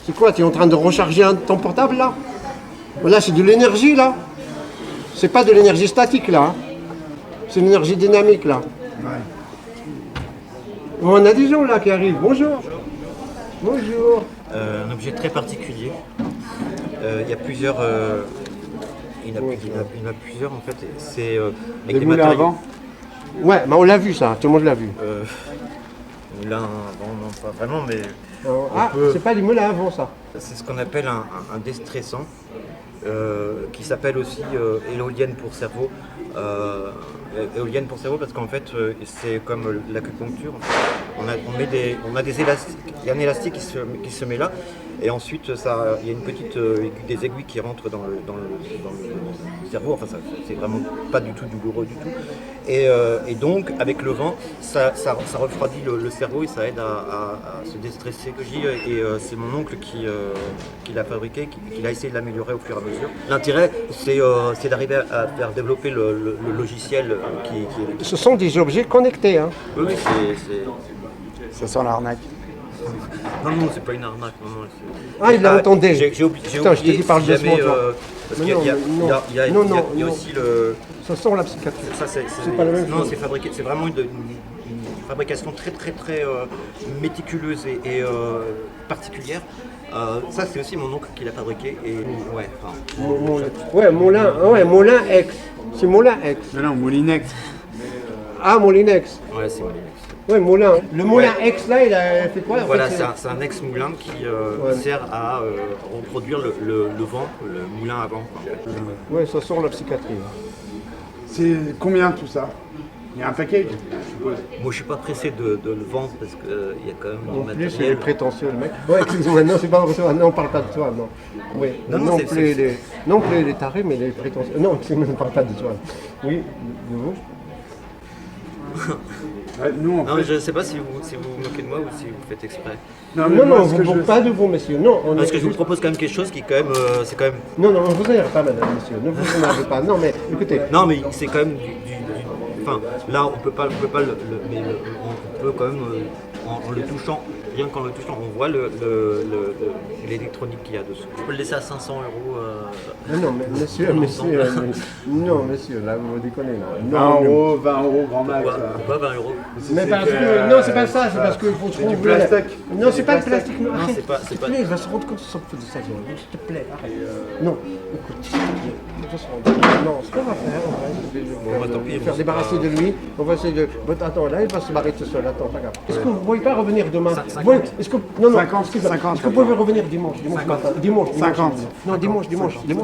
C'est quoi? Tu es en train de recharger ton portable là? Là, c'est de l'énergie là. C'est pas de l'énergie statique là. Hein. C'est l'énergie dynamique là. Ouais. On a des gens là qui arrivent. Bonjour. Bonjour. Un objet très particulier. Il y a plusieurs. Il y en a plusieurs en fait. C'est avec des moulins matériaux. avant. Ouais, mais on l'a vu ça. Tout le monde l'a vu. Moulin avant, non pas vraiment, mais. C'est pas des moulins avant ça. C'est ce qu'on appelle un déstressant, qui s'appelle aussi éolienne pour cerveau. Éolienne pour cerveau parce qu'en fait c'est comme l'acupuncture. En fait. On a des élastiques, il y a un élastique qui se met là et ensuite il y a une petite des aiguilles qui rentrent dans le cerveau. Enfin c'est vraiment pas du tout douloureux du tout. Et donc avec le vent ça refroidit le cerveau et ça aide à se déstresser que je dis. Et c'est mon oncle qui l'a fabriqué, qui a essayé de l'améliorer au fur et à mesure. L'intérêt c'est d'arriver à faire développer le logiciel qui est... Ce sont des objets connectés. Hein. Oui, c'est... Ça sent l'arnaque. Non, c'est pas une arnaque. Non, il l'a entendu. J'ai oublié. Putain, je te dis, parle doucement, toi. Parce qu'il y a aussi le... Ça sent la psychiatrie. Ça, c'est pas la même chose. Non, c'est fabriqué. C'est vraiment une fabrication très méticuleuse et particulière. Ça, c'est aussi mon oncle qui l'a fabriqué. Et Moulin X. C'est Moulin X. Non, Moulinex. Ah, Moulinex. Ouais, c'est Moulinex. Ouais, Moulin. Le Moulin X, là, il a fait quoi? Voilà, c'est un ex-moulin qui sert à reproduire le vent, le moulin avant. Ouais, ça sent la psychiatrie. C'est combien tout ça? Il y a un package, je suppose. Moi, je suis pas pressé de le vendre parce qu'il y a quand même du En plus, matériel. il est prétentieux, le mec. Ouais, excuse-moi, non, c'est pas vrai. Non, on parle pas de toi, non. Oui, non plus les tarés, mais les prétentieux. Non, on ne parle pas de toi. Oui, de vous. Ouais, nous, Non, je ne sais pas si vous vous moquez de moi ou si vous faites exprès. Non, on ne vous moque pas de vous, messieurs. Non, Parce que je vous propose quand même quelque chose qui, quand même, c'est quand même. Non, on ne vous énerve pas, madame, monsieur. Ne vous énervez pas. Non, mais écoutez. Non, mais c'est quand même Enfin, là, on peut pas mais on peut quand même, en le touchant, rien qu'en le touchant, on voit l'électronique qu'il y a dessous. Je peux le laisser à 500 €. Non, mais monsieur, non, monsieur, là, vous déconnez. Là. 20 €, grand max. Pourquoi 20 €? Mais parce que, non, c'est pas ça, c'est parce qu'il faut trouver... du plastique. Non, c'est pas le plastique, non, arrête. c'est pas- S'il te plaît, il va se rendre compte de son de sa vie, s'il te plaît, arrête. Non, écoute, non, ce qu'on va faire, on va tant pis, faire débarrasser de lui, on va essayer de... Attends, là, il va se barrer tout seul, attends, pas grave. Est-ce que vous ne pouvez pas revenir demain? Est-ce que... Non, 50, excusez-moi. 50, Est-ce que vous pouvez revenir dimanche matin? Dimanche. 50. Non, dimanche,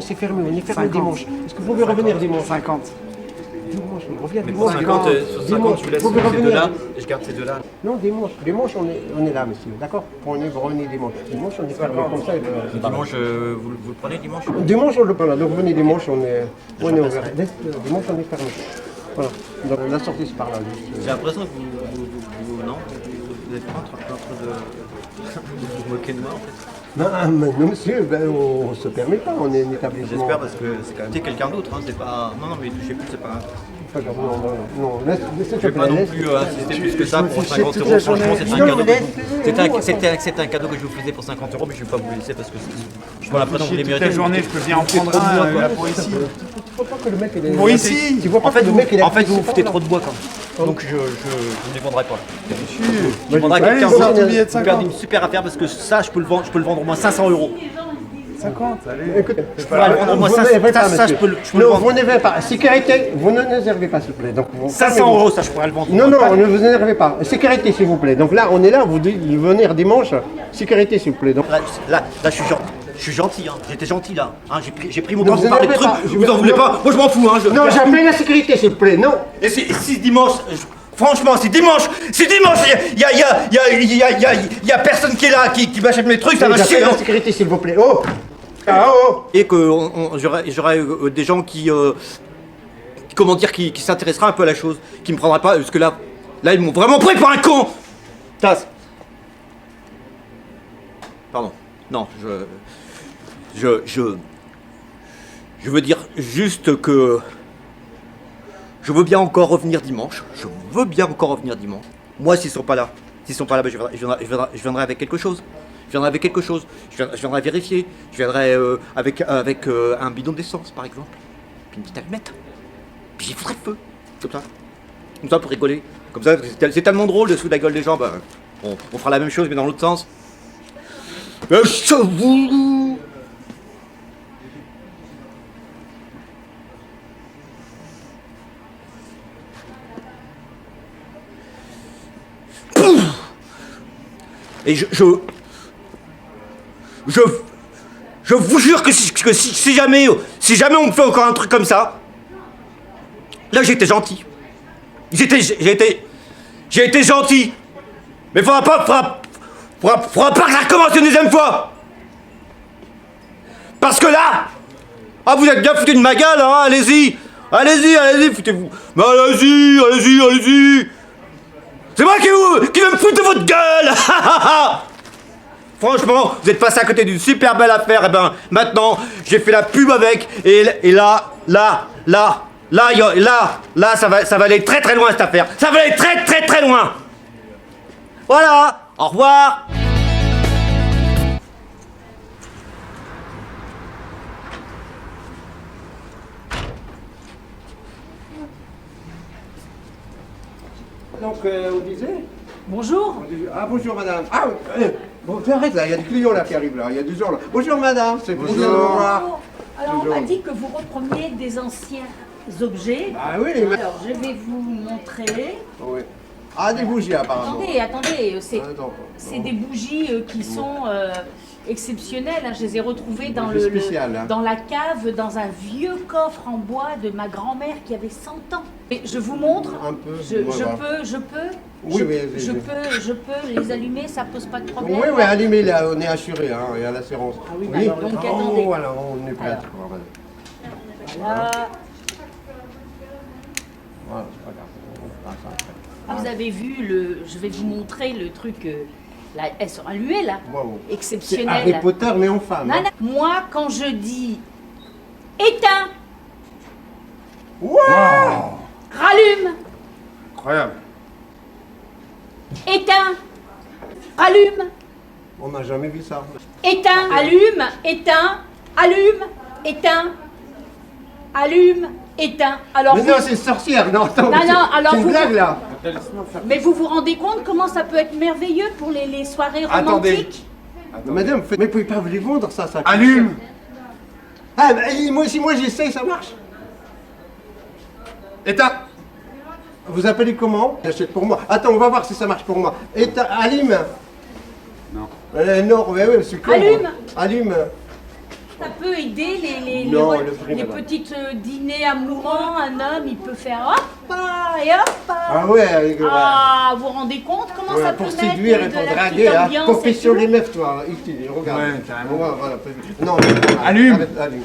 c'est fermé, on est fermé 50. dimanche. Est-ce que vous pouvez revenir dimanche? 50. Dimanche, on revient Mais pour dimanche. 50, sur 50, je vous laisse Vous pouvez ces revenir. deux-là et je garde ces deux-là. Non, dimanche, on est là, monsieur, d'accord? Revenez dimanche. Dimanche, on est fermé comme ça. Dimanche, vous le prenez dimanche? Dimanche, on le prend là. Donc, venez dimanche, on est ouvert. Dimanche, on est fermé. Voilà. Donc, la sortie, c'est par là. J'ai l'impression que non, vous êtes pas en train de vous moquer de moi en fait. Non, mais monsieur, on se permet pas, on est un établissement. J'espère parce que c'est quand même quelqu'un d'autre, hein, c'est pas. Non, mais touchez plus, c'est pas. Pas grave, non, laissez Je vais pas non plus insister plus que ça pour 50 €. Franchement, c'était un cadeau que je vous faisais pour 50 €, mais je vais pas vous le laisser parce que je prends l'impression que vous les Toute la méritez. journée, je peux bien en prendre un là pour ici. Tu vois pas que le mec il est... Pour ici. Tu vois pas En fait, que le mec il est... vous foutez trop de bois quand même. Donc je ne les vendrai pas. Je vendrai à Allez, quelqu'un sors d'autre. ton billet de Vous perdez 50. une super affaire parce que ça, je peux le vendre au moins 500 €. 50, allez. Écoutez, Je peux le vendre au moins vous 500 n'énervez pas, ça, je monsieur. peux le Non, vendre. vous n'énervez pas. Sécurité, vous ne nous énervez pas, s'il vous plaît. Donc, 500 €, ça, je pourrais le vendre. Non, ne vous énervez pas. Sécurité, s'il vous plaît. Donc là, on est là, vous devez venir dimanche. Sécurité, s'il vous plaît. Donc, Là, je suis gentil, hein. J'étais gentil là. Hein, j'ai pris mon Ne temps vous pour parler de énervez trucs. pas. Vous en voulez pas. Moi, je m'en fous. Hein. non, j'appelle la sécurité, s'il vous plaît. Non. Et si dimanche, franchement, si dimanche, il y a personne qui est là, qui m'achète mes trucs, ça va chier. J'appelle Hein. la sécurité, s'il vous plaît. Oh. Ah, oh. Et que j'aurai des gens qui s'intéressera un peu à la chose, qui me prendraient pas, parce que là ils m'ont vraiment pris pour un con. Tasse. Pardon. Non, je veux dire juste que je veux bien encore revenir dimanche. Moi, s'ils sont pas là, je viendrai avec quelque chose. Je viendrai avec quelque chose. Je viendrai vérifier. Je viendrai avec un bidon d'essence, par exemple. Puis une petite allumette. Puis j'y foutrai le feu. Comme ça. Comme ça, pour rigoler. Comme ça, c'est tellement drôle de se foutre la gueule des gens. Bah, on fera la même chose, mais dans l'autre sens. Et je vous jure que si jamais on me fait encore un truc comme ça, là j'ai été gentil. J'ai été gentil. Mais faudra pas que ça recommence une deuxième fois. Parce que là, ah vous êtes bien foutu de ma gueule, hein, allez-y, foutez-vous. Mais allez-y. C'est moi qui vais me foutre de votre gueule. Franchement, vous êtes passé à côté d'une super belle affaire. Et ben maintenant, j'ai fait la pub avec. Et là, ça va aller très très loin cette affaire. Ça va aller très très très loin. Voilà. Au revoir. Donc, on disait. Bonjour. Ah, bonjour madame. Ah, bon, arrête là, il y a des clients là qui arrivent là, il y a des gens là. Bonjour madame, c'est bonjour. Bonjour. Alors, on Bonjour. m'a dit que vous repreniez des anciens objets. Ah oui, Alors, je vais vous montrer. oui. Ah, des bougies apparemment. Attendez, Attends. c'est des bougies qui sont exceptionnelles. Hein. Je les ai retrouvées dans, Bougies spéciales, hein. dans la cave, dans un vieux coffre en bois de ma grand-mère qui avait 100 ans. Et je vous montre. Un peu. Je Oui, je peux les allumer, ça pose pas de problème. Oui, allumez là, on est assuré, hein, il y a l'assurance. Ah oui, alors, donc, attendez. Voilà, on est prêt. Alors. Voilà. Voilà, c'est pas grave. On fera ça après. Ah, vous avez vu, je vais vous montrer le truc, elles sont allumées là, Wow. C'est exceptionnelles. Harry Potter mais en femme. Non, hein. non. Moi, quand je dis éteins, Wow. rallume, Incroyable. éteins, rallume, On n'a jamais vu ça. éteins, allume, éteins, allume, éteins, allume, éteins. Alors Mais vous- non, c'est une sorcière, non, attends, Non, non, alors c'est une vous- blague là. mais vous vous rendez compte comment ça peut être merveilleux pour les soirées Attendez. romantiques? Madame, mais vous pouvez pas vous les vendre ça. Allume. Ah, bah, si moi j'essaye, ça marche. Éteins. Vous appelez comment? J'achète pour moi. Attends, on va voir si ça marche pour moi. Allume. Non. Non, ouais, c'est con. Allume. Allume. Ça peut aider Non, le prix, les madame. petites dîners amourants. Un homme, il peut faire hop et hop. Ah ouais, avec, Ah, vous vous rendez compte comment ouais, ça peut pour mettre séduire et de pour la draguer, petite hein, ambiance pour et pêcher sur tout. les meufs, toi. Ici, regarde. Ouais, carrément. Voilà. Non, mais, Allume. Allume.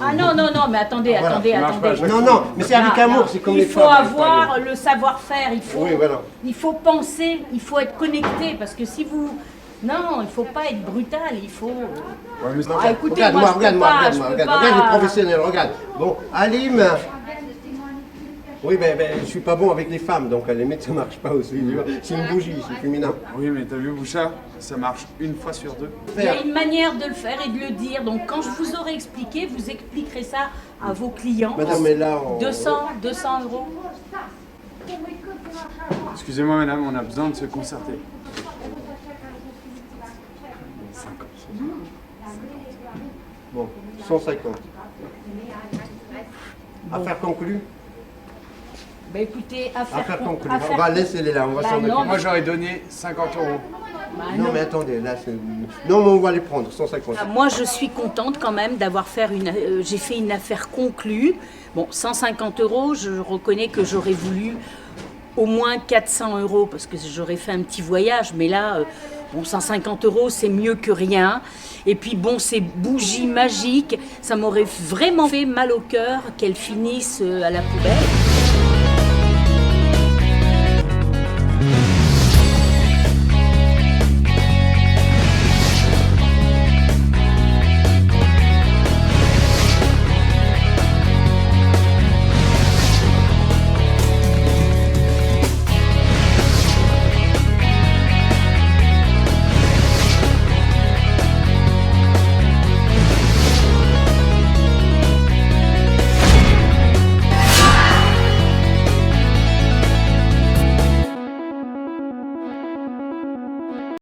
Ah non, mais attendez, Voilà, attendez, ça marche pas, attendez. Non, mais c'est avec Non, amour, non. c'est comme il les faut femmes. avoir le savoir-faire, Oui, voilà. il faut penser, il faut être connecté, parce que si vous... Non, il faut pas être brutal, il faut... Ouais, mais Ah, écoutez, Regarde-moi, moi, je peux regarde-moi, pas, je peux regarde pas. les professionnels, regarde. Bon, allume. Oui, ben, je suis pas bon avec les femmes, donc à la limite, ça marche pas aussi. C'est une bougie, c'est féminin. Oui, mais t'as vu, Bouchard, ça marche une fois sur deux. Il y a une manière de le faire et de le dire. Donc quand je vous aurai expliqué, vous expliquerez ça à vos clients. Madame, mais là, on... 200 euros. Excusez-moi, madame, on a besoin de se concerter. Bon, 150. Affaire conclue. Bah écoutez, Affaire con- conclue. affaire- On va laisser les là, on va Bah s'en non, occuper. Moi, j'aurais donné 50 euros. Bah Non, non. mais attendez, là, c'est... Non, mais on va les prendre, 150. Ah, moi, je suis contente quand même d'avoir j'ai fait une affaire conclue. Bon, 150 euros, je reconnais que j'aurais voulu au moins 400 euros parce que j'aurais fait un petit voyage. Mais là, bon, 150 euros, c'est mieux que rien. Et puis bon, ces bougies magiques, ça m'aurait vraiment fait mal au cœur qu'elles finissent à la poubelle.